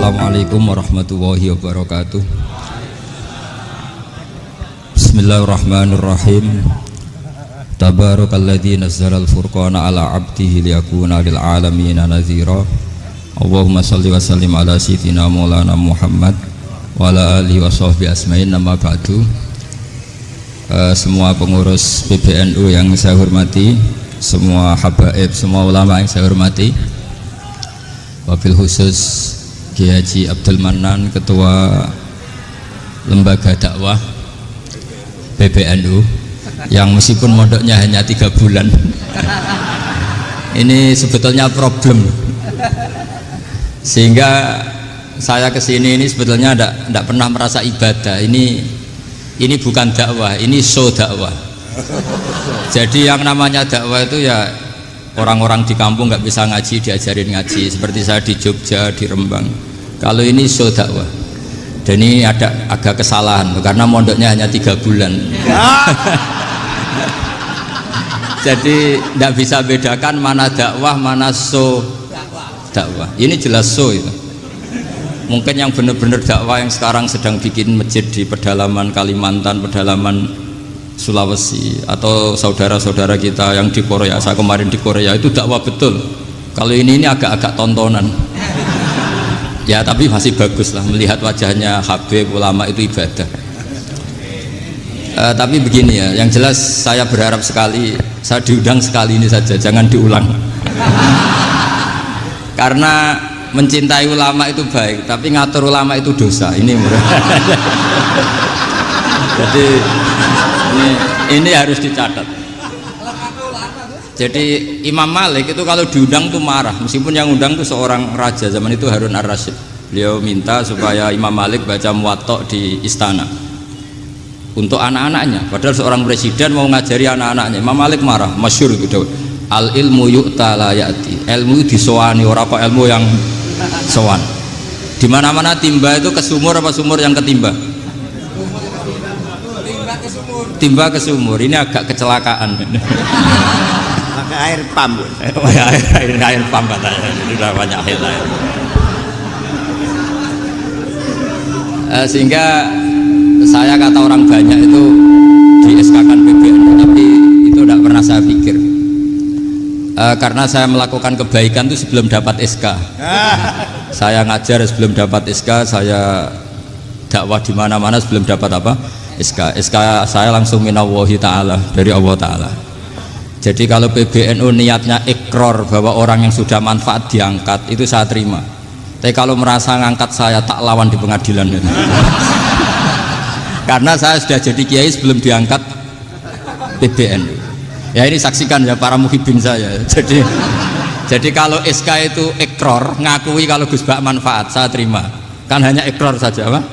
Assalamualaikum warahmatullahi wabarakatuh. Bismillahirrahmanirrahim. Tabarakalladzi nazzalal furqana ala 'abdihi liyakuna lil 'alamin nadhira. Allahumma shalli wa sallim ala sayyidina Maulana Muhammad wa ala alihi wa sahbihi asma'in. Nama ba'du. Semua pengurus PBNU yang saya hormati, semua habaib, semua ulama yang saya hormati, wabil khusus Kiai Haji Abdul Manan, Ketua Lembaga Dakwah PBNU, yang meskipun mondoknya hanya 3 bulan ini sebetulnya problem, sehingga saya kesini ini sebetulnya tidak pernah merasa ibadah. Ini bukan dakwah, ini show dakwah. Jadi yang namanya dakwah itu ya orang-orang di kampung nggak bisa ngaji diajarin ngaji, seperti saya di Jogja, di Rembang. Kalau ini show dakwah, dan ini ada agak kesalahan karena mondoknya hanya 3 bulan. Jadi tidak bisa bedakan mana dakwah, mana show dakwah. Ini jelas show itu. Mungkin yang benar-benar dakwah yang sekarang sedang bikin masjid di pedalaman Kalimantan, pedalaman Sulawesi, atau saudara-saudara kita yang di Korea, saya kemarin di Korea, itu dakwah betul. Kalau ini agak-agak tontonan. Ya tapi masih bagus lah, melihat wajahnya habib ulama itu ibadah. Tapi begini ya, yang jelas saya berharap sekali, saya diundang sekali ini saja, jangan diulang. Karena mencintai ulama itu baik, tapi ngatur ulama itu dosa. Ini jadi ini harus dicatat. Jadi Imam Malik itu kalau diundang tuh marah, meskipun yang undang tuh seorang raja zaman itu, Harun ar-Rasyid. Beliau minta supaya Imam Malik baca Muwatta di istana untuk anak-anaknya, padahal seorang presiden mau ngajari anak-anaknya. Imam Malik marah, masyhur itu, al ilmu yu'ta la ya'ti, ilmu disowani, ora apa ilmu yang sowan. Di mana-mana timba itu ke sumur, apa sumur yang ketimba? Timba ke sumur. Ini agak kecelakaan. Pakai air pump. air pump katanya. Jadi udah banyak air. Sehingga saya kata orang banyak itu di SK-kan PBNU, tapi itu tidak pernah saya pikir. Karena saya melakukan kebaikan itu sebelum dapat SK. Saya ngajar sebelum dapat SK, saya dakwah di mana-mana sebelum dapat apa? SK. SK saya langsung minallahi ta'ala, dari Allah Ta'ala. Jadi kalau PBNU niatnya ikrar bahwa orang yang sudah manfaat diangkat, itu saya terima. Tapi kalau merasa ngangkat saya, tak lawan di pengadilan. Karena saya sudah jadi kiai sebelum diangkat PBNU. Ya ini saksikan ya para muhibin saya. Jadi kalau SK itu ikrar, ngakui kalau Gus Bak manfaat, saya terima. Kan hanya ikrar saja, Pak.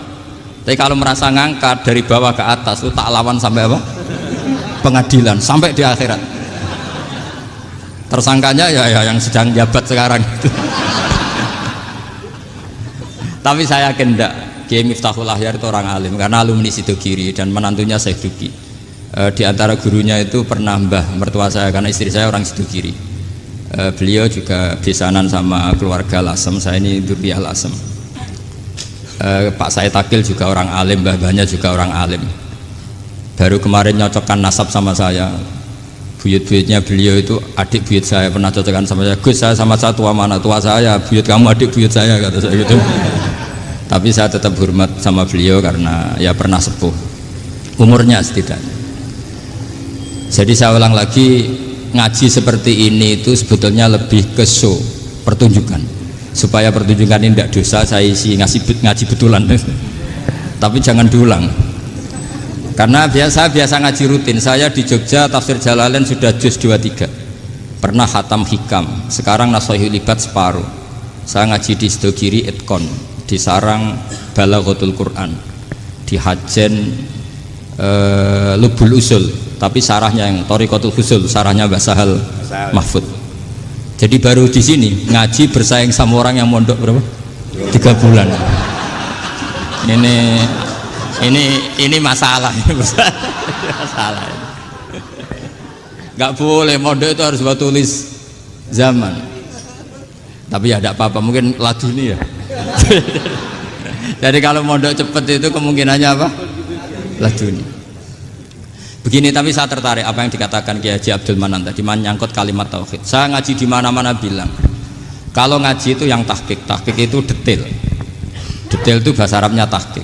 Tapi kalau merasa ngangkat dari bawah ke atas, itu tak lawan sampai apa? Pengadilan, sampai di akhirat. Tersangkanya ya yang sedang jabat sekarang. Tapi saya yakin enggak, Kiai Miftahul Ahyar itu orang alim, karena alumni Sidogiri dan menantunya Syekh Duki. Di antara gurunya itu pernah mbah mertua saya, karena istri saya orang Sidogiri. Beliau juga besanan sama keluarga Lasem, saya ini Durriyah Lasem. Pak Said Akil juga orang alim, mbah-mbahnya juga orang alim. Baru kemarin nyocokkan nasab sama saya. Buyut-buyutnya beliau itu adik buyut saya, pernah cocokkan sama saya. Gus, saya sama saya tua mana? Tua saya, buyut kamu adik buyut saya, kata saya gitu. Tapi saya tetap hormat sama beliau karena ya pernah sepuh umurnya setidaknya. Jadi saya ulang lagi, ngaji seperti ini itu sebetulnya lebih ke show, pertunjukan. Supaya pertunjukan ini tidak dosa, saya isi ngaji betulan. Tapi jangan diulang. Karena biasa ngaji rutin. Saya di Jogja tafsir Jalalain sudah juz 23. Pernah khatam hikam. Sekarang Nashihul Ibad separuh. Saya ngaji di Sidogiri Itkon, di Sarang Balaghatul Quran, di Hajen Lubul Usul, tapi sarahnya yang Thariqatul Usul, sarahnya Mbah Sahal Mahfud. Jadi baru di sini ngaji bersaing sama orang yang mondok berapa? 3 bulan. Ini masalah, masalah. Nggak boleh mondok itu harus buat tulis zaman. Tapi ya tidak apa-apa, mungkin laduni ya. Jadi kalau mondok cepet itu kemungkinannya apa? Laduni. Begini, tapi saya tertarik apa yang dikatakan Kiai Haji Abdul Manan tadi menyangkut kalimat tauhid. Saya ngaji di mana-mana bilang, kalau ngaji itu yang tahqiq itu detail. Detail itu bahasa Arabnya tahqiq.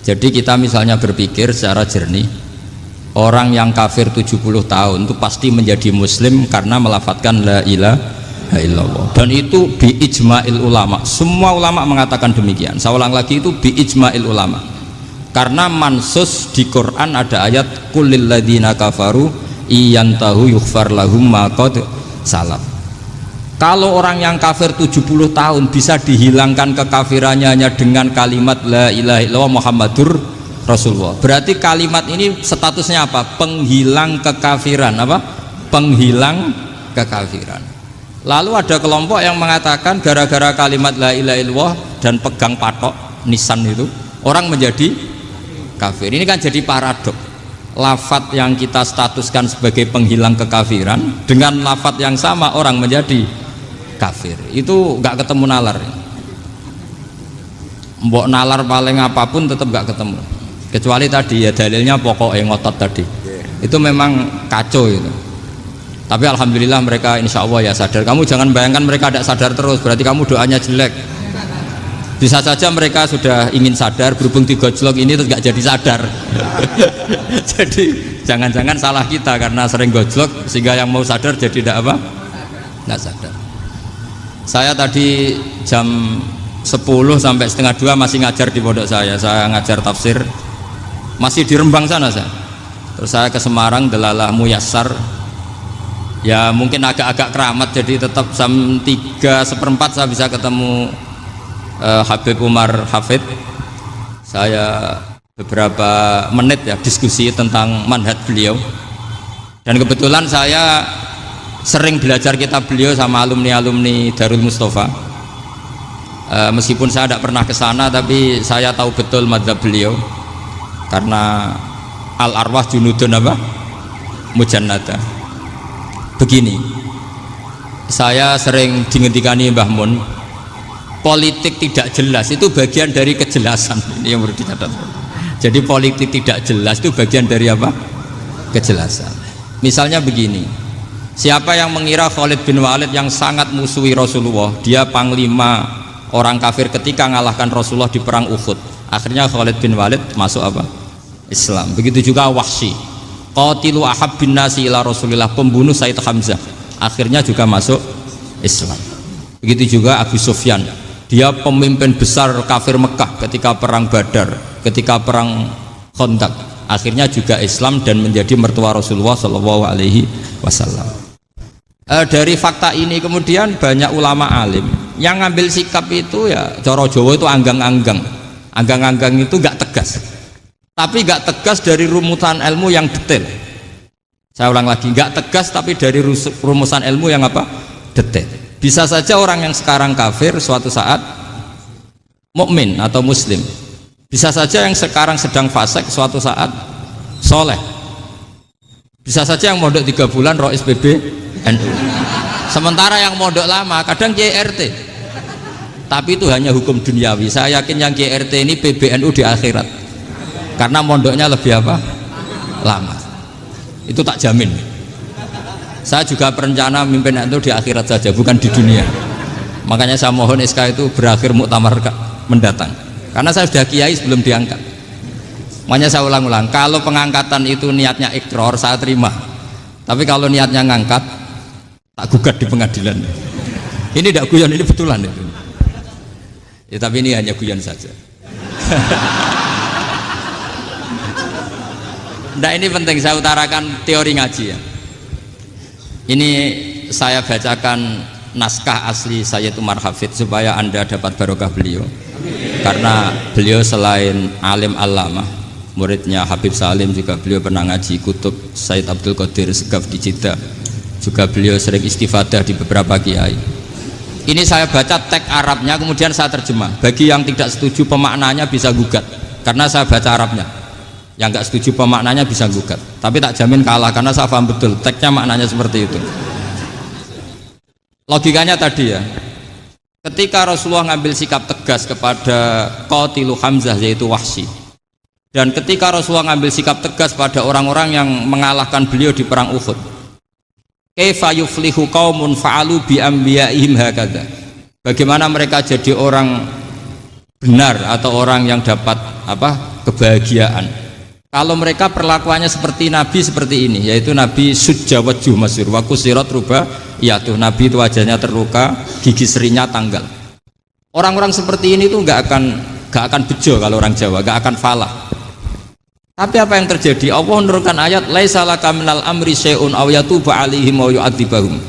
Jadi kita misalnya berpikir secara jernih, orang yang kafir 70 tahun itu pasti menjadi muslim karena melafadzkan la ilaha illallah. Dan itu bi ijma'il ulama. Semua ulama mengatakan demikian. Saya ulang lagi, itu bi ijma'il ulama. Karena mansus di Quran ada ayat kulil ladina kafaru iyantahu yughfar lahum ma qad salaf. Kalau orang yang kafir 70 tahun bisa dihilangkan kekafirannya hanya dengan kalimat la ilaha illallah Muhammadur Rasulullah. Berarti kalimat ini statusnya apa? Penghilang kekafiran, apa? Penghilang kekafiran. Lalu ada kelompok yang mengatakan gara-gara kalimat la ilaha illallah dan pegang patok nisan itu orang menjadi kafir. Ini kan jadi paradok. Lafat yang kita statuskan sebagai penghilang kekafiran dengan lafat yang sama orang menjadi kafir. Itu nggak ketemu nalar. Mbok nalar paling apapun tetap nggak ketemu. Kecuali tadi ya dalilnya pokoknya ngotot tadi. Itu memang kacau itu. Tapi alhamdulillah mereka insya Allah ya sadar. Kamu jangan bayangkan mereka tidak sadar terus, berarti kamu doanya jelek. Bisa saja mereka sudah ingin sadar, berhubung digojlok ini terus nggak jadi sadar. Jadi jangan-jangan salah kita karena sering gojlok sehingga yang mau sadar jadi tidak apa? Nggak sadar. Saya tadi jam 10 sampai setengah 2 masih ngajar di pondok saya ngajar tafsir masih di Rembang sana saya. Terus saya ke Semarang Delalah Muyassar. Ya mungkin agak-agak keramat, jadi tetap jam 3:4 saya bisa ketemu Habib Umar Hafid. Saya beberapa menit ya diskusi tentang manhaj beliau, dan kebetulan saya sering belajar kitab beliau sama alumni-alumni Darul Mustafa. Meskipun saya tidak pernah ke sana, tapi saya tahu betul mazhab beliau karena al arwah junudun apa? Mujannada. Begini, saya sering dingendikani Mbah Mun, politik tidak jelas itu bagian dari kejelasan. Ini yang perlu dicatat. Jadi politik tidak jelas itu bagian dari apa? Kejelasan. Misalnya begini, siapa yang mengira Khalid bin Walid yang sangat musuhi Rasulullah, dia panglima orang kafir ketika ngalahkan Rasulullah di perang Uhud, akhirnya Khalid bin Walid masuk apa? Islam. Begitu juga Wahsy, qatilu ahabbin nasi ila Rasulillah, pembunuh Said Hamzah, akhirnya juga masuk Islam. Begitu juga Abu Sufyan, dia pemimpin besar kafir Mekah ketika perang Badar, ketika perang Khandaq, akhirnya juga Islam dan menjadi mertua Rasulullah Shallallahu Alaihi Wasallam. Dari fakta ini kemudian banyak ulama alim yang ngambil sikap itu ya coro Jawa itu anggang-anggang. Anggang-anggang itu nggak tegas, tapi nggak tegas dari rumusan ilmu yang detail. Saya ulang lagi, nggak tegas tapi dari rumusan ilmu yang apa? Detail. Bisa saja orang yang sekarang kafir suatu saat mukmin atau muslim. Bisa saja yang sekarang sedang fasik suatu saat soleh. Bisa saja yang mondok 3 bulan Rois PBNU. Sementara yang mondok lama kadang Kiai RT. Tapi itu hanya hukum duniawi. Saya yakin yang Kiai RT ini PBNU di akhirat. Karena mondoknya lebih apa? Lama. Itu tak jamin. Saya juga berencana mimpin itu di akhirat saja, bukan di dunia. Makanya saya mohon SK itu berakhir muktamar mendatang. Karena saya sudah kiai sebelum diangkat. Makanya saya ulang-ulang, kalau pengangkatan itu niatnya ikrar, saya terima. Tapi kalau niatnya ngangkat, tak gugat di pengadilan. Ini tidak guyon, ini betulan itu. Ya, tapi ini hanya guyon saja. Nah, ini penting saya utarakan teori ngaji ya. Ini saya bacakan naskah asli Sayyid Umar Hafid supaya Anda dapat barokah beliau. Karena beliau selain alim allamah, muridnya Habib Salim, juga beliau pernah ngaji kutub Sayyid Abdul Qadir Segaf di Jeddah. Juga beliau sering istifadah di beberapa kiai. Ini saya baca teks Arabnya kemudian saya terjemah. Bagi yang tidak setuju pemaknanya bisa gugat, karena saya baca Arabnya. Yang nggak setuju pemaknanya bisa gugat, tapi tak jamin kalah karena saya paham betul teksnya maknanya seperti itu. Logikanya tadi ya, ketika Rasulullah ngambil sikap tegas kepada Qatilu Hamzah yaitu Wahsy, dan ketika Rasulullah ngambil sikap tegas pada orang-orang yang mengalahkan beliau di perang Uhud, kaifa yuflihu qaumun fa'alu bi anbiya'ihim hakadha, bagaimana mereka jadi orang benar atau orang yang dapat kebahagiaan kalau mereka perlakuannya seperti Nabi seperti ini, yaitu Nabi sujja wajhu masyhur wa kusirat ruba, yaitu Nabi itu wajahnya terluka, gigi serinya tanggal. Orang-orang seperti ini tuh nggak akan bejo kalau orang Jawa, nggak akan falah. Tapi apa yang terjadi? Allah menurunkan ayat laisa laka minal amri syai'un aw yatuba 'alaihim aw yu'adzibahum.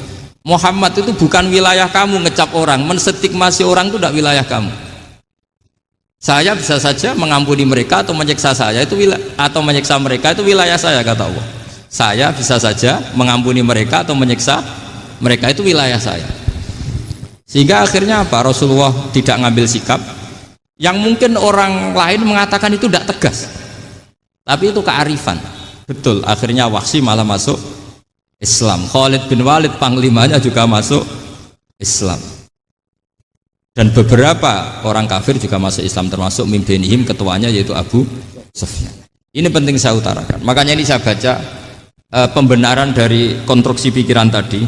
Muhammad itu bukan wilayah kamu ngecap orang, menstigmasi orang itu tidak wilayah kamu. Saya bisa saja mengampuni mereka atau menyiksa saya itu atau menyiksa mereka itu wilayah saya, kata Allah. Saya bisa saja mengampuni mereka atau menyiksa mereka itu wilayah saya. Sehingga akhirnya apa? Rasulullah tidak ngambil sikap yang mungkin orang lain mengatakan itu tidak tegas, tapi itu kearifan. Betul, akhirnya Wahsy malah masuk Islam. Khalid bin Walid panglimanya juga masuk Islam. Dan beberapa orang kafir juga masuk Islam, termasuk mimpinihim, ketuanya yaitu Abu Sufyan. Ini penting saya utarakan. Makanya ini saya baca pembenaran dari konstruksi pikiran tadi.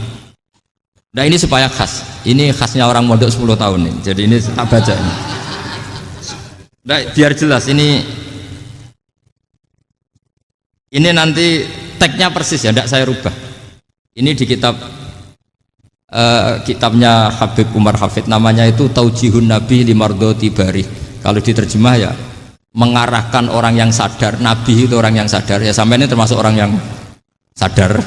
Nah ini supaya khas. Ini khasnya orang mondok 10 tahun nih. Jadi ini tak baca ini. Nah, biar jelas ini nanti tagnya persis ya, tidak saya rubah. Ini di kitabnya Habib Umar Hafid, namanya itu Taujihun Nabi Limardoti Bari. Kalau diterjemah ya mengarahkan orang yang sadar. Nabi itu orang yang sadar ya, sampai ini termasuk orang yang sadar.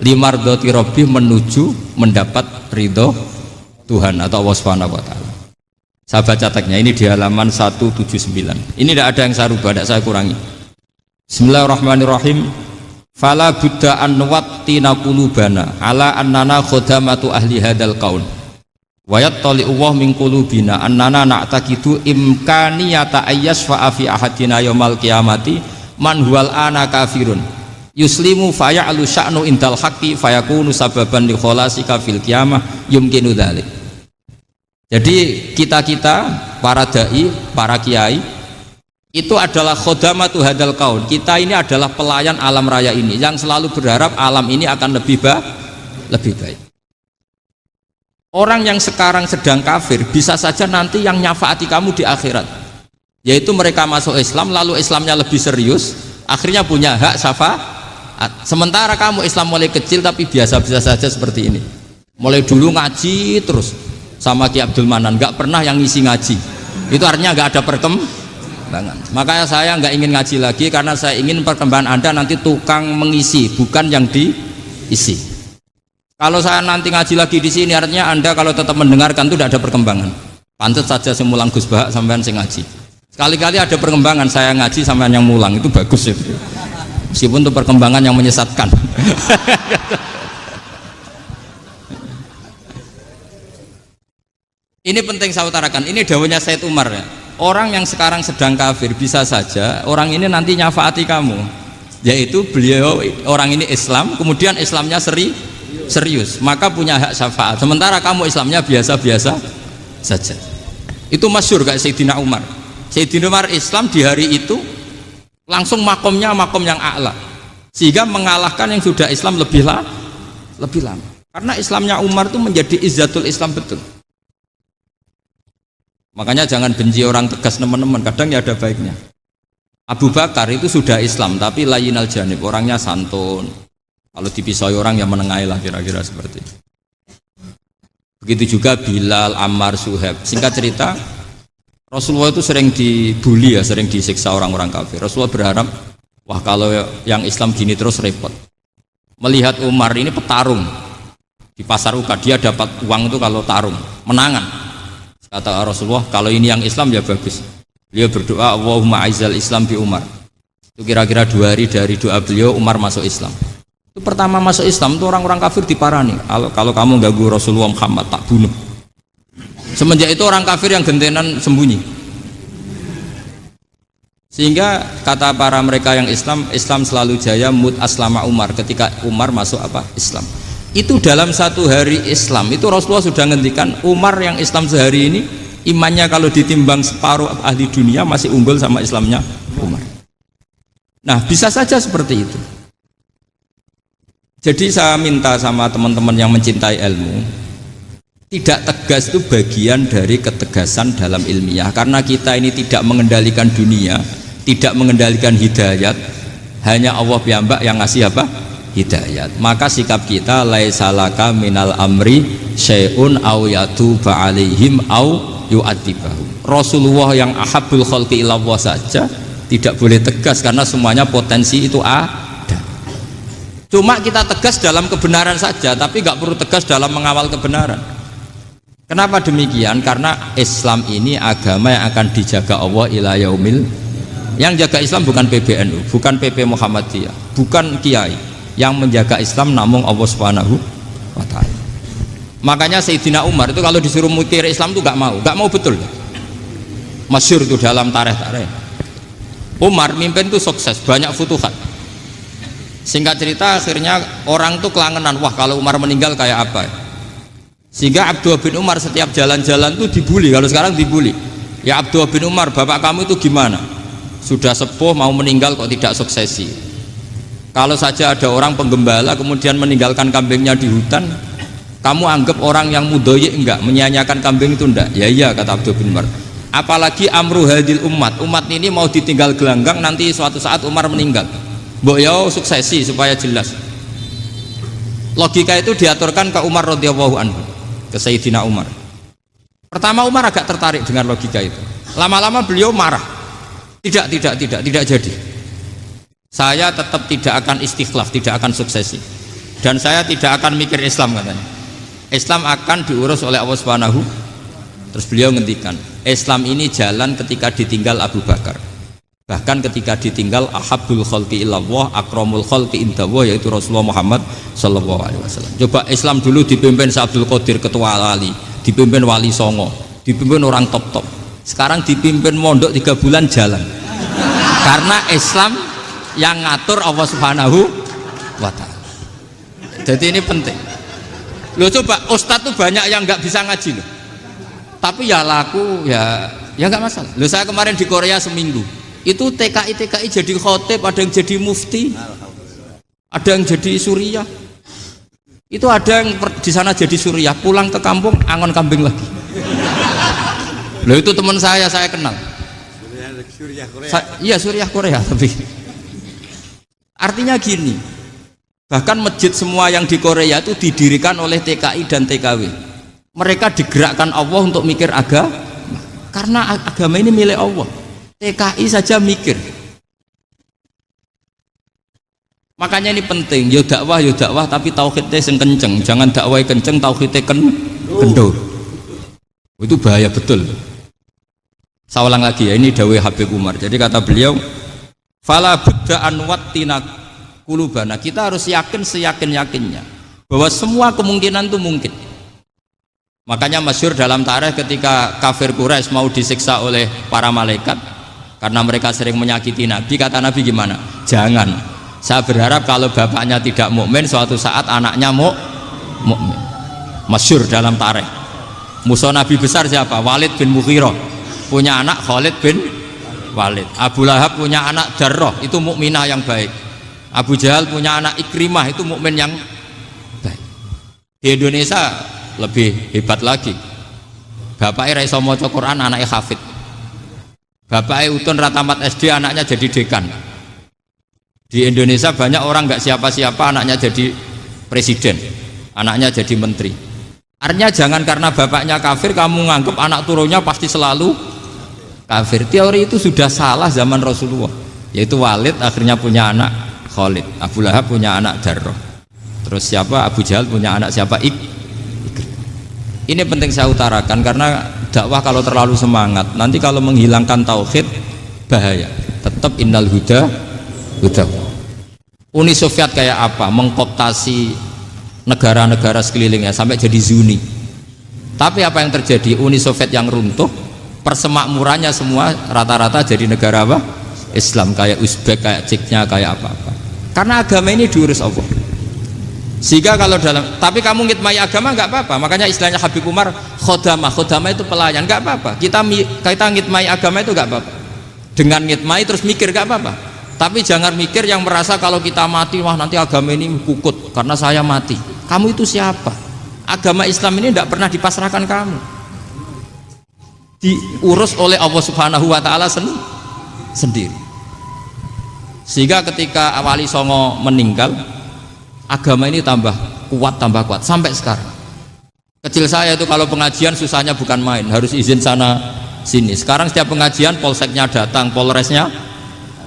Limardoti Robbi, menuju mendapat ridho Tuhan atau Allah Subhanahu wa Ta'ala. Saya baca tagnya ini di halaman 179. Ini tidak ada yang saya rubah, tidak saya kurangi. Bismillahirrahmanirrahim. Fala buddha an nuwattina qulubana ala annana khodamatu ahli hadal qaul wa yattali'u wa min qulubina annana na'taqidu imkaniyata ayyasfa'a fi ahadina yaumal qiyamati man huwal ana kafirun yuslimu faya'lu sya'nu indal haqqi fayakunu sababan li kholasika fil qiyamah yumkinu dzalik. Jadi kita para dai, para kiai itu adalah khodamatu hadal kaun. Kita ini adalah pelayan alam raya ini yang selalu berharap alam ini akan lebih baik. Orang yang sekarang sedang kafir bisa saja nanti yang nyafaati kamu di akhirat, yaitu mereka masuk Islam lalu Islamnya lebih serius, akhirnya punya hak syafaat. Sementara kamu Islam mulai kecil tapi biasa-biasa saja seperti ini, mulai dulu ngaji terus sama Ki Abdul Manan, nggak pernah yang ngisi ngaji, itu artinya nggak ada perkembangan. Makanya saya nggak ingin ngaji lagi, karena saya ingin perkembangan Anda nanti tukang mengisi, bukan yang diisi. Kalau saya nanti ngaji lagi di sini, artinya Anda kalau tetap mendengarkan itu tidak ada perkembangan. Pantas saja saya mulang Gus Bahak sampean sing ngaji. Sekali-kali ada perkembangan, saya ngaji sampean yang mulang, itu bagus itu. Meskipun itu perkembangan yang menyesatkan. Ini penting saya utarakan. Ini dawuhnya Said Umar ya. Orang yang sekarang sedang kafir bisa saja orang ini nanti nyafaati kamu, yaitu beliau orang ini Islam, kemudian Islamnya serius, maka punya hak syafaat. Sementara kamu Islamnya biasa-biasa saja. Itu masyhur kayak Sayyidina Umar. Sayyidina Umar Islam di hari itu langsung makomnya makom yang a'la, sehingga mengalahkan yang sudah Islam lebih lama. Karena Islamnya Umar itu menjadi izzatul Islam betul. Makanya jangan benci orang tegas teman-teman, kadang ya ada baiknya. Abu Bakar itu sudah Islam tapi layinal janib, orangnya santun. Kalau dipisai orang yang menengahi lah, kira-kira seperti itu. Begitu juga Bilal, Ammar, Suhaib. Singkat cerita, Rasulullah itu sering dibully ya, sering disiksa orang-orang kafir. Rasulullah berharap, wah kalau yang Islam gini terus repot. Melihat Umar ini petarung di pasar Uka, dia dapat uang itu kalau tarung, menangan. Kata Rasulullah, kalau ini yang Islam ya bagus. Beliau berdoa, Allahumma aizal Islam bi Umar. Itu kira-kira 2 hari dari doa beliau, Umar masuk Islam. Itu pertama masuk Islam itu orang-orang kafir diparani. Kalau kamu ganggu Rasulullah Muhammad tak bunuh. Semenjak itu orang kafir yang gentenan sembunyi. Sehingga kata para mereka yang Islam, Islam selalu jaya mut aslama Umar, ketika Umar masuk Islam. Itu dalam satu hari Islam itu Rasulullah sudah ngendikan Umar yang Islam sehari ini imannya kalau ditimbang separuh ahli dunia masih unggul sama Islamnya Umar. Nah bisa saja seperti itu. Jadi saya minta sama teman-teman yang mencintai ilmu, tidak tegas itu bagian dari ketegasan dalam ilmiah, karena kita ini tidak mengendalikan dunia, tidak mengendalikan hidayat, hanya Allah piyambak yang ngasih apa? Hidayat. Maka sikap kita laisalaka minal amri syai'un aw yatuba alaihim aw yu'adzibahum. Rasulullah yang ahabbul khalqi ilallah saja tidak boleh tegas karena semuanya potensi itu ada. Cuma kita tegas dalam kebenaran saja, tapi nggak perlu tegas dalam mengawal kebenaran. Kenapa demikian? Karena Islam ini agama yang akan dijaga Allah ila yaumil. Yang jaga Islam bukan PBNU, bukan PP Muhammadiyah, bukan kiai. Yang menjaga Islam namun Allah Subhanahu wa ta'ala. Makanya Sayyidina Umar itu kalau disuruh mikir Islam itu nggak mau betul. Masyhur itu dalam tarikh-tarikh. Umar mimpin itu sukses, banyak futuhat. Singkat cerita akhirnya orang tuh kelangenan, wah kalau Umar meninggal kayak apa. Sehingga Abdullah bin Umar setiap jalan-jalan tuh dibully, kalau sekarang dibully. Ya Abdullah bin Umar, bapak kamu itu gimana? Sudah sepuh mau meninggal kok tidak suksesi. Kalau saja ada orang penggembala kemudian meninggalkan kambingnya di hutan, kamu anggap orang yang mudoyik enggak, menyanyiakan kambing itu enggak? Ya iya, kata Abdul bin Umar. Apalagi amru hadil umat ini mau ditinggal gelanggang, nanti suatu saat Umar meninggal. Mbok yo suksesi supaya jelas. Logika itu diaturkan ke Umar radhiyallahu anhu, ke Sayyidina Umar. Pertama Umar agak tertarik dengan logika itu. Lama-lama beliau marah. Tidak jadi. Saya tetap tidak akan istikhlaf, tidak akan suksesi, dan saya tidak akan mikir Islam, katanya. Islam akan diurus oleh Allah Subhanahu. Terus beliau ngendikan, Islam ini jalan ketika ditinggal Abu Bakar, bahkan ketika ditinggal ahabbul khalqi ilallah akramul khalqi indallah, yaitu Rasulullah Muhammad sallallahu alaihi wasallam. Coba Islam dulu dipimpin Abdul Qadir ketua wali, dipimpin Wali Songo, dipimpin orang top. Sekarang dipimpin mondok 3 bulan jalan. Karena Islam yang ngatur Allah Subhanahu wa ta'ala. Jadi ini penting. Loh coba ustadz tuh banyak yang nggak bisa ngaji loh, tapi ya laku ya nggak masalah. Loh saya kemarin di Korea seminggu itu TKI jadi khotib, ada yang jadi mufti, ada yang jadi suriah. Itu ada yang di sana jadi suriah, pulang ke kampung angon kambing lagi. Loh itu teman saya kenal. Suriah Korea. Iya suriah Korea tapi. Artinya gini, bahkan masjid semua yang di Korea itu didirikan oleh TKI dan TKW. Mereka digerakkan Allah untuk mikir agama, karena agama ini milik Allah. TKI saja mikir. Makanya ini penting, yo dakwah tapi tauhidnya sing kenceng, jangan dakwah kenceng tauhidnya kendor. Itu bahaya betul. Saya ulang lagi ya, ini dawuh Habib Umar. Jadi kata beliau, fala budda an wattina kulubana, kita harus yakin seyakin-yakinnya bahwa semua kemungkinan itu mungkin. Makanya masyhur dalam tarikh ketika kafir Quraisy mau disiksa oleh para malaikat karena mereka sering menyakiti Nabi, kata Nabi gimana? Jangan. Saya berharap kalau bapaknya tidak mukmin, suatu saat anaknya mukmin. Masyhur dalam tarikh. Musuh Nabi besar siapa? Walid bin Mughirah. Punya anak Khalid bin Walid. Abu Lahab punya anak Darrah, itu mukminah yang baik. Abu Jahal punya anak Ikrimah, itu mukmin yang baik. Di Indonesia lebih hebat lagi. Bapaknya raiso maca Quran, anaknya hafid. Bapaknya utun ratamat SD, anaknya jadi dekan. Di Indonesia banyak orang nggak siapa-siapa, anaknya jadi presiden, anaknya jadi menteri. Artinya jangan karena bapaknya kafir kamu nganggap anak turunnya pasti selalu kafir. Teori itu sudah salah zaman Rasulullah. Yaitu Walid akhirnya punya anak Khalid, Abu Lahab punya anak Darrah, terus siapa? Abu Jahal punya anak siapa? Ini penting saya utarakan karena dakwah kalau terlalu semangat nanti kalau menghilangkan tauhid bahaya. Tetap innal huda. Uni Soviet kayak apa? Mengkooptasi negara-negara sekelilingnya sampai jadi Zuni. Tapi apa yang terjadi? Uni Soviet yang runtuh, persemakmurannya semua rata-rata jadi negara apa? Islam, kayak Uzbek, kayak Ceknya, kayak apa-apa. Karena agama ini diurus Allah. Sehingga kalau tapi kamu ngitmai agama nggak apa-apa. Makanya istilahnya Habib Umar khodamah itu pelayan, nggak apa-apa. Kita ngitmai agama itu nggak apa-apa. Dengan ngitmai terus mikir nggak apa-apa. Tapi jangan mikir yang merasa kalau kita mati, wah nanti agama ini kukut karena saya mati. Kamu itu siapa? Agama Islam ini tidak pernah dipasrahkan kamu. Diurus oleh Allah Subhanahu wa taala sendiri. Sehingga ketika Wali Songo meninggal, agama ini tambah kuat sampai sekarang. Kecil saya itu kalau pengajian susahnya bukan main, harus izin sana sini. Sekarang setiap pengajian polseknya datang, polresnya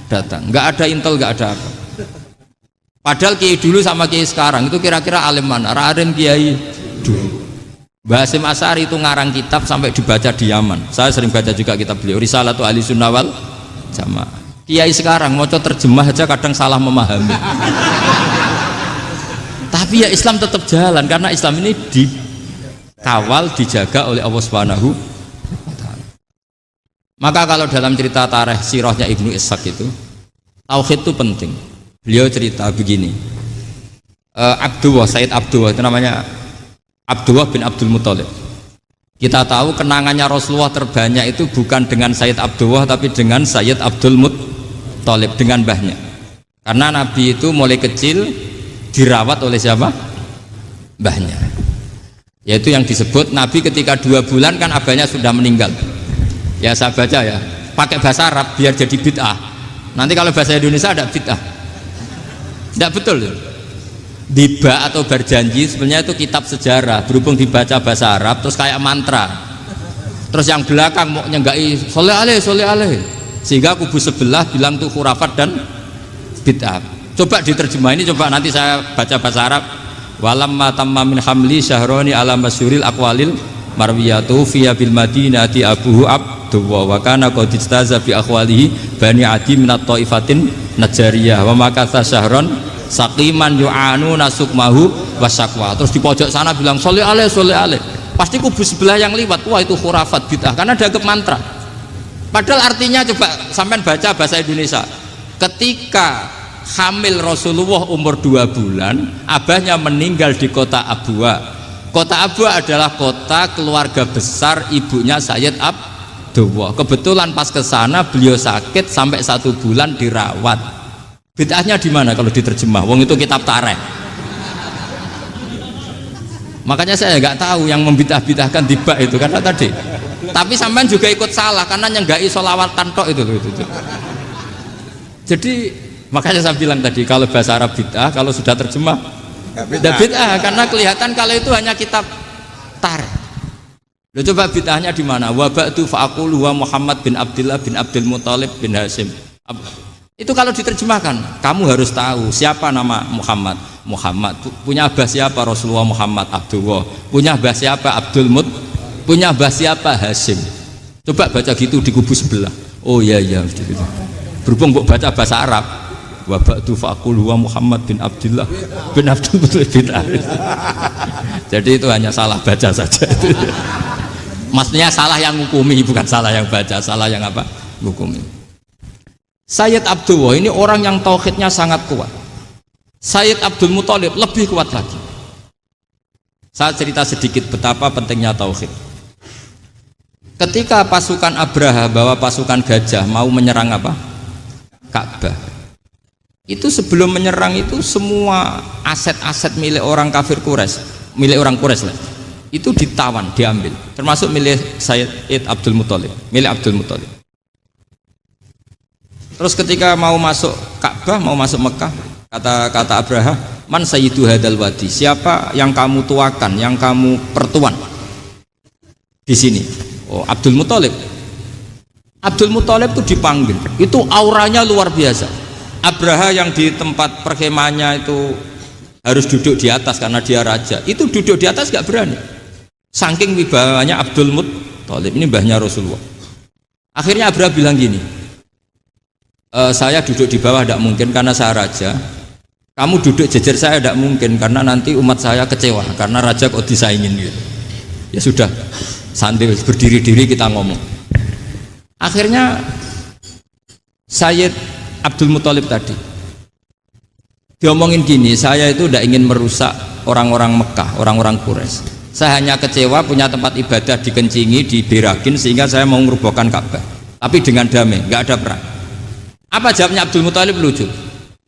datang, nggak ada intel, nggak ada apa. Padahal kiai dulu sama kiai sekarang itu kira-kira alim mana? Raden kiai dulu. Mbah Hasyim Asy'ari itu ngarang kitab sampai dibaca di Yaman. Saya sering baca juga kitab beliau, Risalatu Ahli Sunnah wal Jamaah. Kiai sekarang mau terjemah aja kadang salah memahami. Tapi ya Islam tetap jalan karena Islam ini dikawal, dijaga oleh Allah Subhanahu wa taala. Maka kalau dalam cerita tarikh sirahnya Ibnu Ishaq itu, tauhid itu penting. Beliau cerita begini. Sayyid Abdullah itu namanya Abdullah bin Abdul Muthalib. Kita tahu kenangannya Rasulullah terbanyak itu bukan dengan Sayyid Abdullah tapi dengan Sayyid Abdul Muthalib, dengan mbahnya. Karena Nabi itu mulai kecil dirawat oleh siapa? Mbahnya. Yaitu yang disebut Nabi ketika 2 bulan kan abahnya sudah meninggal. Ya saya baca ya, pakai bahasa Arab biar jadi bid'ah. Nanti kalau bahasa Indonesia ada bid'ah. Tidak betul. Diba atau berjanji sebenarnya itu kitab sejarah, berhubung dibaca bahasa Arab terus kayak mantra. Terus yang belakang mau nyenggai soleh aleh, sehingga kubu sebelah bilang tuh khurafat dan bid'ah. Coba diterjemah ini, coba nanti saya baca bahasa Arab. Walamma tamma min hamli syahroni ala masyuril aqwalil marwiyatu fiya bil madinati abuhu abdullah wa kana qad istaza bi akhwalihi bani adi min at-taifatin najariyah wa makatha syahron saqiman yu'anu nasukmahu wasakwa. Terus di pojok sana bilang soleh aleh, pasti kubu sebelah yang liwat, wah itu khurafat bid'ah karena dianggap mantra. Padahal artinya coba sampean baca bahasa Indonesia. Ketika hamil Rasulullah umur 2 bulan, abahnya meninggal di kota Abwa. Kota Abwa adalah kota keluarga besar ibunya Sayyid Abdullah. Kebetulan pas ke sana beliau sakit sampai 1 bulan dirawat. Bid'ahnya di mana kalau diterjemah? Wong itu kitab tarikh. Makanya saya nggak tahu yang membidah-bidahkan tiba itu karena tadi. Tapi sampean juga ikut salah karena nyenggai sholawatan tok itu. Jadi makanya saya bilang tadi kalau bahasa Arab bid'ah, kalau sudah terjemah bid'ah karena kelihatan kalau itu hanya kitab tarikh. Loh, coba bid'ahnya di mana? Wa ba'du fa'aqulu wa Muhammad bin Abdullah bin Abdul Muthalib bin Hasyim. Itu kalau diterjemahkan, kamu harus tahu siapa nama Muhammad. Muhammad punya abah siapa? Rasulullah Muhammad Abdullah. Punya abah siapa? Abdul Mut. Punya abah siapa? Hasyim. Coba baca gitu di kubu sebelah. Oh iya gitu. Berhubung kok baca bahasa Arab. Wa ba'du fa'aqulu wa Muhammad bin Abdullah bin Abdul Muthalib bin Hasyim. Jadi itu hanya salah baca saja. Maksudnya salah yang ngukumi, bukan salah yang baca, salah yang apa? Ngukumi. Sayyid Abdullah ini orang yang tauhidnya sangat kuat. Sayyid Abdul Muthalib lebih kuat lagi. Saya cerita sedikit betapa pentingnya tauhid. Ketika pasukan Abraha bawa pasukan gajah mau menyerang apa? Ka'bah. Itu sebelum menyerang itu semua aset-aset milik orang kafir Quraisy, milik orang Quraisy lah. Itu ditawan, diambil. Termasuk milik Sayyid Abdul Muthalib, milik Abdul Muthalib. Terus ketika mau masuk Ka'bah, mau masuk Mekah, kata Abraha, man sayyidu hadal wadi, siapa yang kamu tuakan, yang kamu pertuan di sini? Oh, Abdul Muthalib. Abdul Muthalib itu dipanggil, itu auranya luar biasa. Abraha yang di tempat perkemahannya itu harus duduk di atas karena dia raja, itu duduk di atas gak berani, saking wibawanya Abdul Muthalib. Ini mbahnya Rasulullah. Akhirnya Abraha bilang gini, saya duduk di bawah tidak mungkin karena saya raja, kamu duduk jejer saya tidak mungkin karena nanti umat saya kecewa karena raja kok disaingin gitu. Ya sudah, sambil berdiri-diri kita ngomong. Akhirnya Sayyid Abdul Muthalib tadi Diomongin gini, saya itu tidak ingin merusak orang-orang Mekah, orang-orang Quraisy. Saya hanya kecewa punya tempat ibadah dikencingi, diberakin sehingga saya mau merubuhkan Ka'bah. Tapi dengan damai, nggak ada perang. Apa jawabnya Abdul Muthalib? Lucu.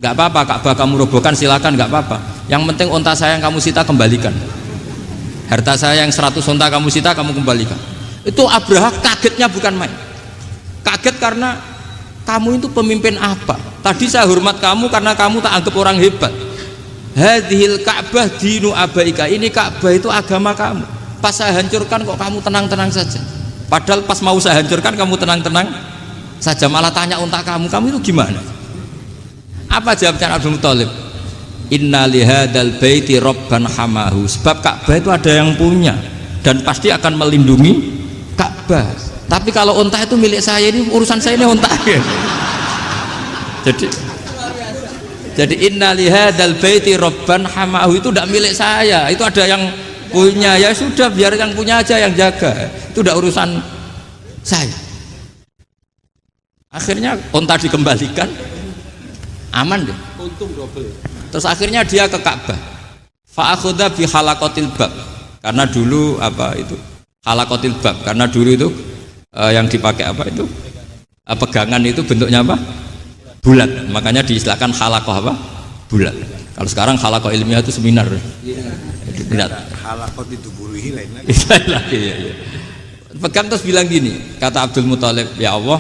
Nggak apa-apa, Ka'bah kamu robohkan silakan, nggak apa-apa. Yang penting unta saya yang kamu sita kembalikan. Harta saya yang 100 unta kamu sita kamu kembalikan. Itu Abraha kagetnya bukan main. Kaget karena kamu itu pemimpin apa? Tadi saya hormat kamu karena kamu tak anggap orang hebat. Hadhil Ka'bah dinu abaika. Ini Ka'bah itu agama kamu. Pas saya hancurkan kok kamu tenang-tenang saja. Padahal pas mau saya hancurkan kamu tenang-tenang saja, malah tanya unta kamu itu gimana? Apa jawabnya Abdul Muthalib? Inna lihadal baiti robban hamahu. Sebab Ka'bah itu ada yang punya dan pasti akan melindungi Ka'bah. Tapi kalau unta itu milik saya, ini urusan saya, ini unta. Jadi inna lihadal baiti robban hamahu itu tidak milik saya, itu ada yang punya. Ya sudah, biar yang punya aja yang jaga, itu tidak urusan saya. Akhirnya unta dikembalikan, aman deh, untung double. Terus akhirnya dia ke Ka'bah, fa'akhudha bi halaqatil bab, karena dulu apa itu halaqatil bab, karena dulu itu yang dipakai apa itu pegangan itu bentuknya apa, bulat, makanya diistilahkan halaqah apa, bulat. Kalau sekarang halaqah ilmiah itu seminar, halaqah itu buruhi lain lagi. Ya. Pegang terus bilang gini, kata Abdul Muthalib, ya Allah,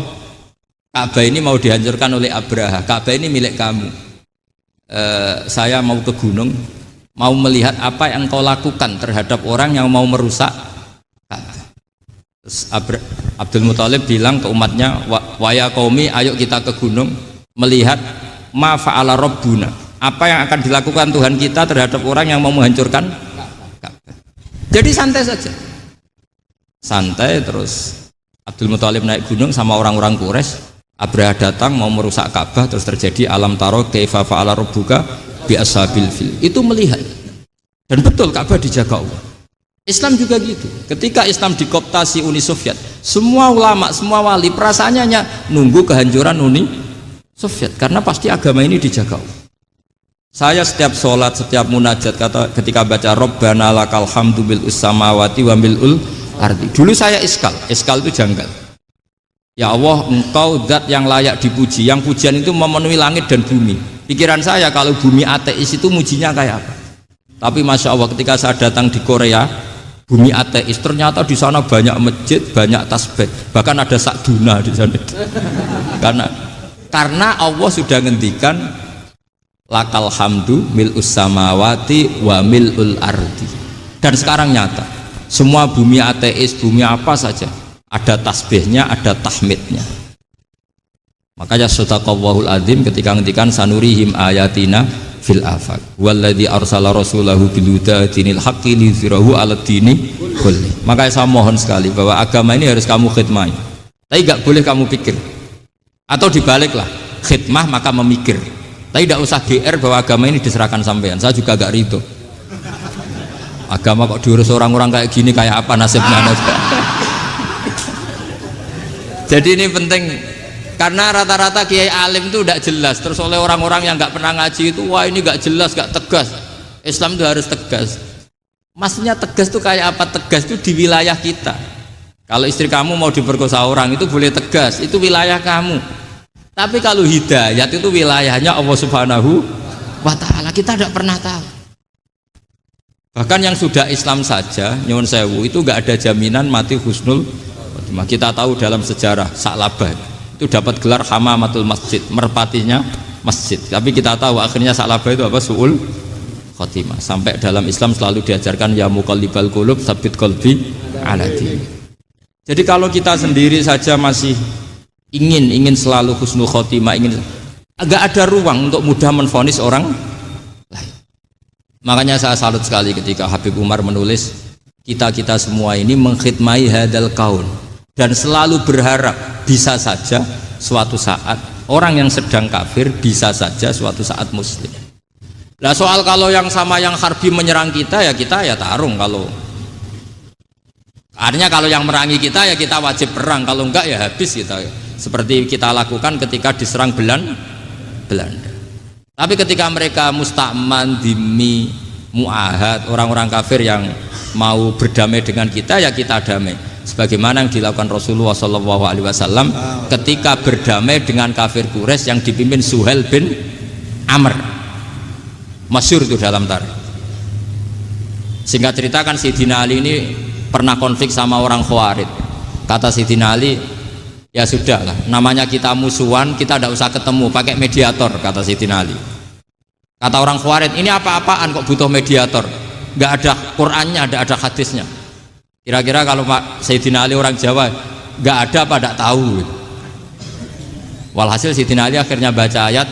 Ka'bah ini mau dihancurkan oleh Abraha, Ka'bah ini milik kamu. Saya mau ke gunung, mau melihat apa yang kau lakukan terhadap orang yang mau merusak Ka'bah. Terus Abdul Muthalib bilang ke umatnya, wa ya qaumi, ayo kita ke gunung melihat ma fa'ala rabbuna, apa yang akan dilakukan Tuhan kita terhadap orang yang mau menghancurkan Ka'bah. Jadi santai saja, santai. Terus Abdul Muthalib naik gunung sama orang-orang Quraisy. Abraha datang mau merusak Ka'bah, terus terjadi alam taro kaifa fa'ala rabbuka bi ashabil fil. Itu melihat, dan betul Ka'bah dijaga Allah. Islam juga gitu. Ketika Islam dikooptasi Uni Soviet, semua ulama, semua wali perasaannya hanya nunggu kehancuran Uni Soviet, karena pasti agama ini dijaga Allah. Saya setiap sholat, setiap munajat, ketika baca Rabbana lakal hamdu bil samawati wa mil'ul ardi. Dulu saya iskal itu janggal. Ya Allah, engkau zat yang layak dipuji, yang pujian itu memenuhi langit dan bumi. Pikiran saya kalau bumi ateis itu mujinya kayak apa? Tapi Masya Allah, ketika saya datang di Korea, bumi ateis, ternyata di sana banyak masjid, banyak tasbih, bahkan ada sakduna di sana. Karena Allah sudah ngendikan lakal hamdu mil'us samawati wa mil'ul ardi. Dan sekarang nyata, semua bumi ateis, bumi apa saja, ada tasbihnya, ada tahmidnya. Makanya sadaqallahul adzim ketika ngendikan sanurihim ayatina fil afaq walladzi arsala rasulahu bil huda dinil haqqi liyuzhirahu 'alad dini kulli. Makanya saya mohon sekali bahwa agama ini harus kamu khidmah. Tapi enggak boleh kamu pikir. Atau dibaliklah, khidmah maka memikir. Tapi tidak usah GR bahwa agama ini diserahkan sampean. Saya juga agak ridho. Agama kok diurus orang-orang kayak gini, kayak apa nasibnya? Jadi ini penting, karena rata-rata kiai alim itu tidak jelas, terus oleh orang-orang yang nggak pernah ngaji itu, wah ini nggak jelas, nggak tegas. Islam itu harus tegas. Maksudnya tegas itu kayak apa? Tegas itu di wilayah kita. Kalau istri kamu mau diperkosa orang itu boleh tegas, itu wilayah kamu. Tapi kalau hidayat itu wilayahnya Allah Subhanahu wa Ta'ala, kita tidak pernah tahu. Bahkan yang sudah Islam saja, nyuwun sewu, itu nggak ada jaminan mati husnul. Kita tahu dalam sejarah Sa'labah itu dapat gelar hamamatul masjid, merpatinya masjid. Tapi kita tahu akhirnya Sa'labah itu apa? Su'ul khotimah. Sampai dalam Islam selalu diajarkan ya muqallibal qulub tsabbit qalbi ala din. Jadi kalau kita sendiri saja masih ingin selalu husnul khotimah, agak ada ruang untuk mudah menvonis orang lain. Makanya saya salut sekali ketika Habib Umar menulis kita semua ini mengkhidmai hadal kaun, dan selalu berharap bisa saja suatu saat orang yang sedang kafir bisa saja suatu saat muslim. Nah soal kalau yang sama yang harbi menyerang kita ya tarung. Kalau artinya kalau yang merangi kita ya kita wajib perang, kalau enggak ya habis kita. Seperti kita lakukan ketika diserang Belanda. Tapi ketika mereka musta'man, dhimmi, mu'ahad, orang-orang kafir yang mau berdamai dengan kita, ya kita damai. Sebagaimana yang dilakukan Rasulullah SAW ketika berdamai dengan kafir Quraisy yang dipimpin Suhail bin Amr. Masyhur itu dalam tarikh. Singkat cerita kan Sayyidina Ali ini pernah konflik sama orang Khawarij. Kata Sayyidina Ali, ya sudah lah, namanya kita musuhan, kita tidak usah ketemu, pakai mediator, kata Sayyidina Ali. Kata orang Khawarij, ini apa-apaan kok butuh mediator, nggak ada Qur'annya, nggak ada hadisnya. Kira-kira kalau Pak Sayyidina Ali orang Jawa, nggak ada apa tidak tahu. Walhasil Sayyidina Ali akhirnya baca ayat,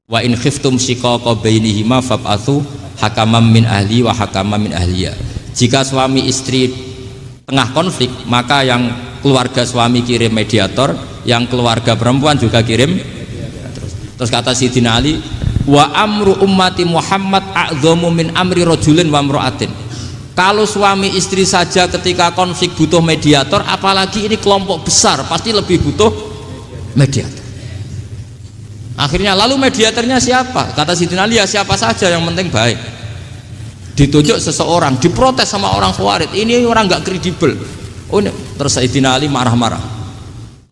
wa in khiftum shiqaqa bainihima fab'atsu hakaman min ahli wa hakaman min ahliya. Jika suami istri tengah konflik, maka yang keluarga suami kirim mediator, yang keluarga perempuan juga kirim. Terus kata Sayyidina Ali, wa amru ummati Muhammad a'dhamu min amri rajulin wa imra'atin. Kalau suami istri saja ketika konflik butuh mediator, apalagi ini kelompok besar, pasti lebih butuh mediator. Akhirnya lalu mediatornya siapa? Kata Sayyidina Ali, ya siapa saja yang penting baik. Ditunjuk seseorang, diprotes sama orang Khawarij, ini orang nggak kredibel. Oh, terus Sayyidina Ali marah-marah.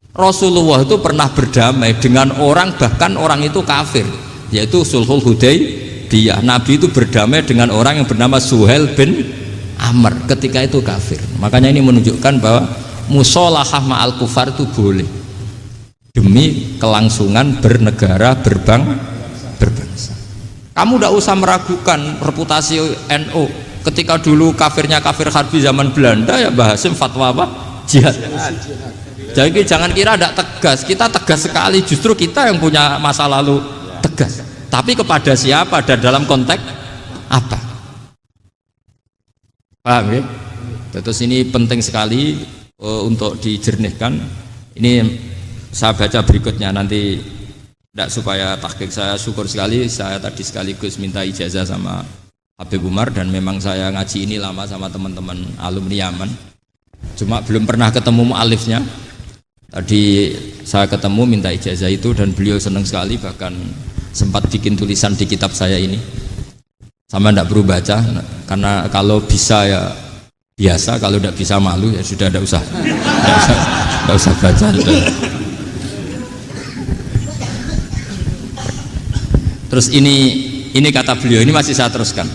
Rasulullah itu pernah berdamai dengan orang, bahkan orang itu kafir, yaitu Sulhul Hudaybiyah. Nabi itu berdamai dengan orang yang bernama Suhail bin Amr, ketika itu kafir. Makanya ini menunjukkan bahwa musolahah ma'al kufar itu boleh demi kelangsungan bernegara, berbangsa. Kamu tidak usah meragukan reputasi NU. Ketika dulu kafirnya kafir harbi zaman Belanda, ya Mbah Hasim fatwa apa? Jihad. Jadi jangan kira tidak tegas, kita tegas sekali, justru kita yang punya masa lalu tegas. Tapi kepada siapa dan dalam konteks apa? Paham ya? Terus ini penting sekali untuk dijernihkan. Ini saya baca berikutnya nanti, tidak supaya tahqiq saya syukur sekali, saya tadi sekaligus minta ijazah sama Habib Umar, dan memang saya ngaji ini lama sama teman-teman alumni Yaman, cuma belum pernah ketemu mu'alifnya. Tadi saya ketemu minta ijazah itu dan beliau senang sekali, bahkan sempat bikin tulisan di kitab saya ini. Sama tidak perlu baca, karena kalau bisa ya biasa, kalau tidak bisa malu ya sudah, tidak usah baca. Terus ini kata beliau, ini masih saya teruskan.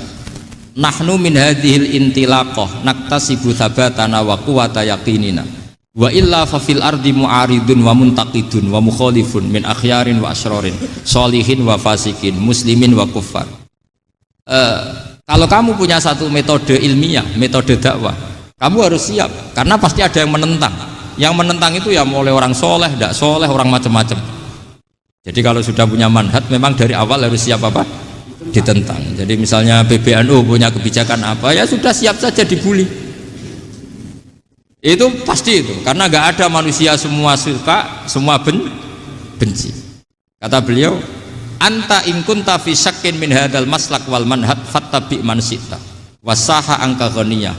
Nahnu min hadhil intilaqah naktasibu thabatana wa quwwata yaqinina wa illa fa fil ardi mu'aridun wa muntaqidun wa mukhalifun min akhyarin wa asyrarin sholihin wa fasikin muslimin wa kuffar. Kalau kamu punya satu metode ilmiah, metode dakwah, kamu harus siap, karena pasti ada yang menentang. Yang menentang itu ya mulai orang soleh, tidak soleh, orang macam-macam. Jadi kalau sudah punya manhaj, memang dari awal harus siap apa? Ditentang. Jadi misalnya PBNU punya kebijakan apa, ya sudah siap saja dibully. Itu pasti itu, karena nggak ada manusia semua suka, semua benci. Kata beliau, anta in kunta fi syakkin min hadzal maslak wal manhaj fattabi man syi'ta wasaha angka ghaniyah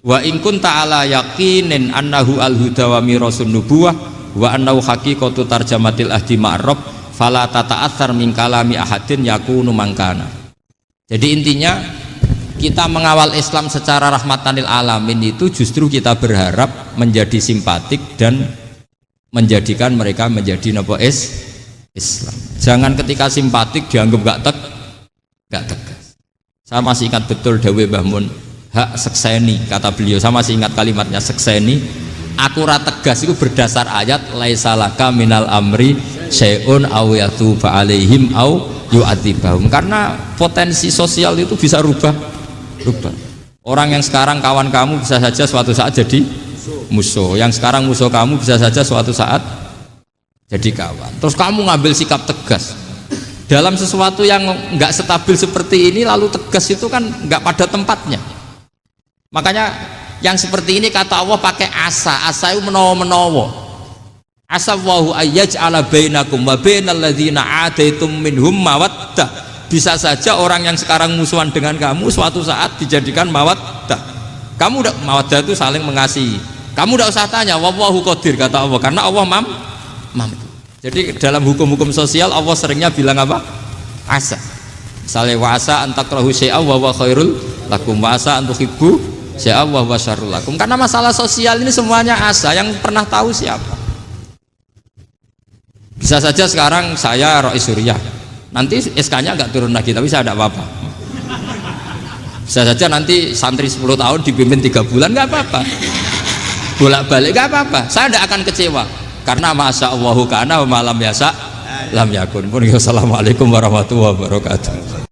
wa in kunta ala yaqinin annahu al huda wa mirasun nubuwah wa annahu haqiqatu tarjamatil ahdi ma'rab fala tata'athar min kalami ahadin yakunu mangkana. Jadi intinya kita mengawal Islam secara rahmatan lil alamin itu justru kita berharap menjadi simpatik dan menjadikan mereka menjadi Islam. Jangan ketika simpatik dianggap gak tegas. Saya masih ingat betul dawuh Mbah Mun, hak sekseni, kata beliau. Saya masih ingat kalimatnya, sekseni. Aku ra tegas itu berdasar ayat laisalaka minal amri syai'un aw yatuba alaihim aw yu'adzibahum. Karena potensi sosial itu bisa rubah. Orang yang sekarang kawan kamu bisa saja suatu saat jadi musuh. Yang sekarang musuh kamu bisa saja suatu saat jadi kawan. Terus kamu ngambil sikap tegas dalam sesuatu yang nggak stabil seperti ini, lalu tegas itu kan nggak pada tempatnya. Makanya yang seperti ini kata Allah pakai asa itu menawa. Asa wahu ayyaj'ala bainakum wa bainal ladzina ataitum minhum mawaddah. Bisa saja orang yang sekarang musuhan dengan kamu suatu saat dijadikan mawaddah. Kamu udah mawaddah itu saling mengasihi. Kamu udah usah tanya, wallahu qadir, kata Allah, karena Allah mampu. Jadi dalam hukum-hukum sosial Allah seringnya bilang apa? asa. Misalnya wasa antakrahu syai'a wa huwa khairul lakum, wasa antuhibbu syai'a wa huwa syarrul lakum. Karena masalah sosial ini semuanya asa, yang pernah tahu siapa? Bisa saja sekarang saya Rois Suriah, nanti SK-nya nggak turun lagi, tapi saya tidak apa-apa. Bisa saja nanti santri 10 tahun dipimpin 3 bulan, nggak apa-apa. Bolak-balik nggak apa-apa, saya tidak akan kecewa. Karena masya Allahu kana wa malam yasa lam yakun. Assalamualaikum warahmatullahi wabarakatuh.